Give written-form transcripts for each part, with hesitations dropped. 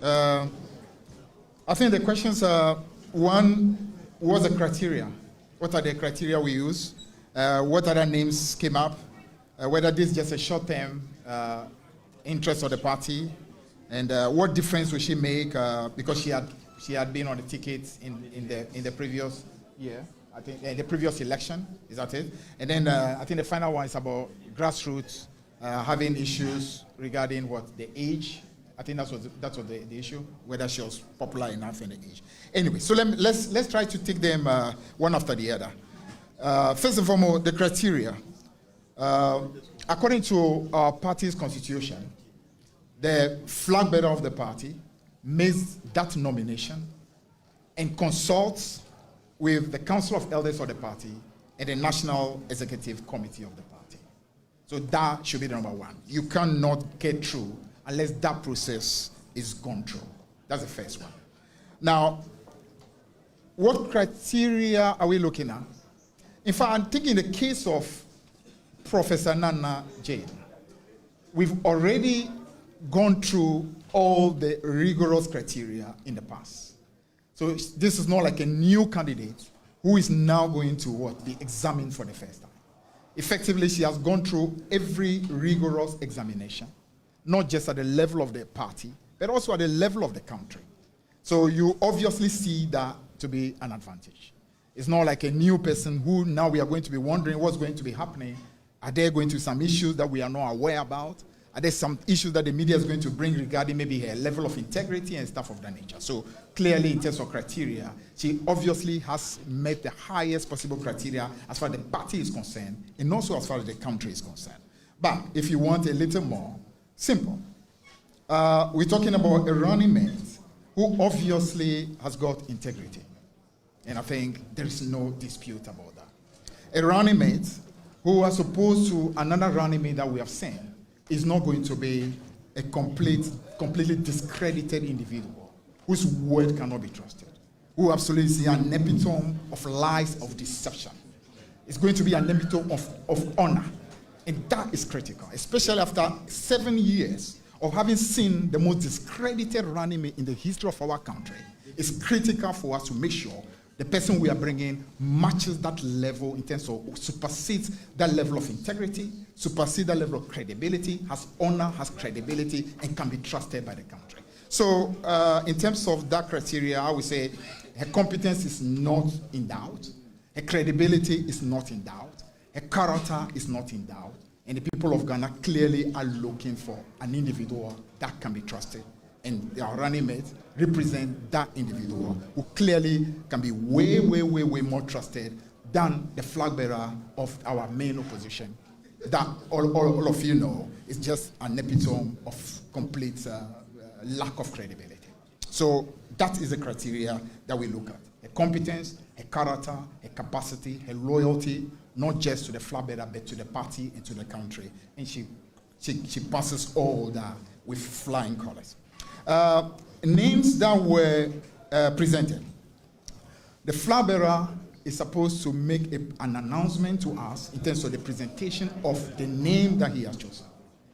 I think the questions are, one, what's the criteria? What are the criteria we use? What other names came up? Whether this is just a short-term interest of the party, and what difference will she make because she had been on the ticket in the previous year, I think, the previous election, is that it? And then I think the final one is about grassroots having issues regarding what, the age. I think that's what the issue, whether she was popular enough in the age. Anyway, so let's try to take them one after the other. First and foremost, the criteria. According to our party's constitution, the flag bearer of the party makes that nomination and consults with the Council of Elders of the party and the National Executive Committee of the party. So that should be the number one. You cannot get through unless that process is gone through. That's the first one. Now, what criteria are we looking at? In fact, I'm thinking the case of Professor Naana Jane. We've already gone through all the rigorous criteria in the past. So this is not like a new candidate who is now going to be examined for the first time. Effectively, she has gone through every rigorous examination, not just at the level of the party, but also at the level of the country. So you obviously see that to be an advantage. It's not like a new person who now we are going to be wondering what's going to be happening. Are there going to be some issues that we are not aware about? Are there some issues that the media is going to bring regarding maybe her level of integrity and stuff of that nature? So clearly, in terms of criteria, she obviously has met the highest possible criteria as far as the party is concerned and also as far as the country is concerned. But if you want a little more simple, we're talking about a running mate who obviously has got integrity. And I think there is no dispute about that. A running mate who, as opposed to another running mate that we have seen, is not going to be a completely discredited individual whose word cannot be trusted, who absolutely is an epitome of lies, of deception. It's going to be an epitome of honor. And that is critical, especially after 7 years of having seen the most discredited running mate in the history of our country. It's critical for us to make sure the person we are bringing matches that level in terms of supersedes that level of integrity, supersedes that level of credibility, has honor, has credibility, and can be trusted by the country. So in terms of that criteria, I would say her competence is not in doubt, her credibility is not in doubt, her character is not in doubt, and the people of Ghana clearly are looking for an individual that can be trusted. And our running mates represent that individual who clearly can be way, way, way, way more trusted than the flag bearer of our main opposition. That all of you know is just an epitome of complete lack of credibility. So that is the criteria that we look at. Her competence, her character, her capacity, her loyalty, not just to the flag bearer, but to the party and to the country. And she passes all that with flying colors. Names that were presented. The flag bearer is supposed to make an announcement to us in terms of the presentation of the name that he has chosen.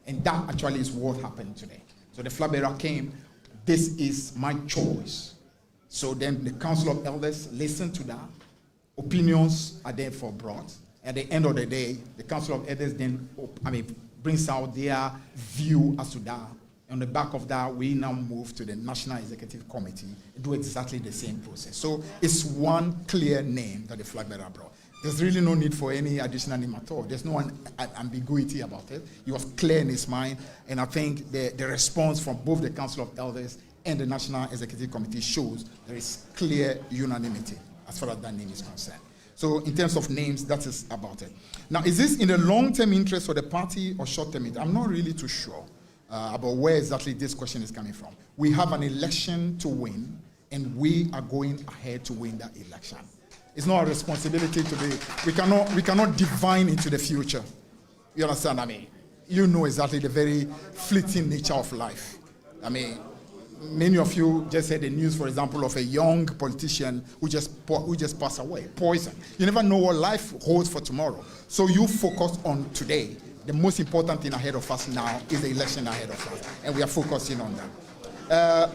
And that actually is what happened today. So the flag bearer came, this is my choice. So then the Council of Elders listened to that. Opinions are therefore brought. At the end of the day, the Council of Elders then brings out their view as to that. On the back of that, we now move to the National Executive Committee and do exactly the same process. So it's one clear name that the flag bearer brought. There's really no need for any additional name at all. There's no ambiguity about it. He was clear in his mind, and I think the response from both the Council of Elders and the National Executive Committee shows there is clear unanimity as far as that name is concerned. So in terms of names, that is about it. Now, is this in the long-term interest of the party or short-term interest? I'm not really too sure about where exactly this question is coming from. We have an election to win, and we are going ahead to win that election. It's not a responsibility to be, we cannot divine into the future. You understand what I mean? You know exactly the very fleeting nature of life. I mean, many of you just heard the news, for example, of a young politician who just passed away, poison. You never know what life holds for tomorrow. So you focus on today. The most important thing ahead of us now is the election ahead of us, and we are focusing on that.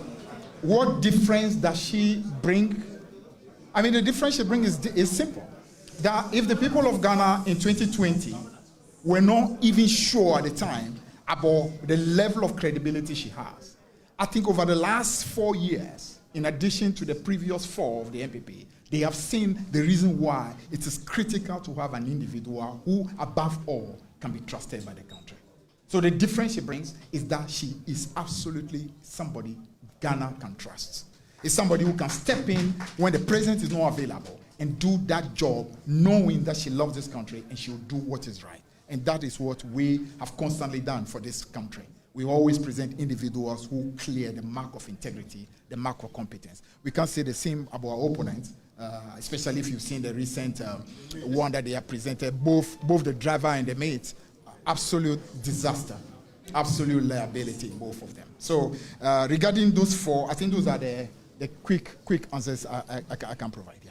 what difference does she bring? I mean, the difference she brings is simple. That if the people of Ghana in 2020 were not even sure at the time about the level of credibility she has, I think over the last 4 years, in addition to the previous 4 of the MPP, they have seen the reason why it is critical to have an individual who, above all, can be trusted by the country. So the difference she brings is that she is absolutely somebody Ghana can trust. It's somebody who can step in when the president is not available and do that job, knowing that she loves this country and she will do what is right. And that is what we have constantly done for this country. We always present individuals who clear the mark of integrity, the mark of competence. We can't say the same about our opponents, especially if you've seen the recent one that they have presented, both the driver and the mate. Absolute disaster, absolute liability in both of them. So regarding those 4, I think those are the quick answers I can provide. Yeah.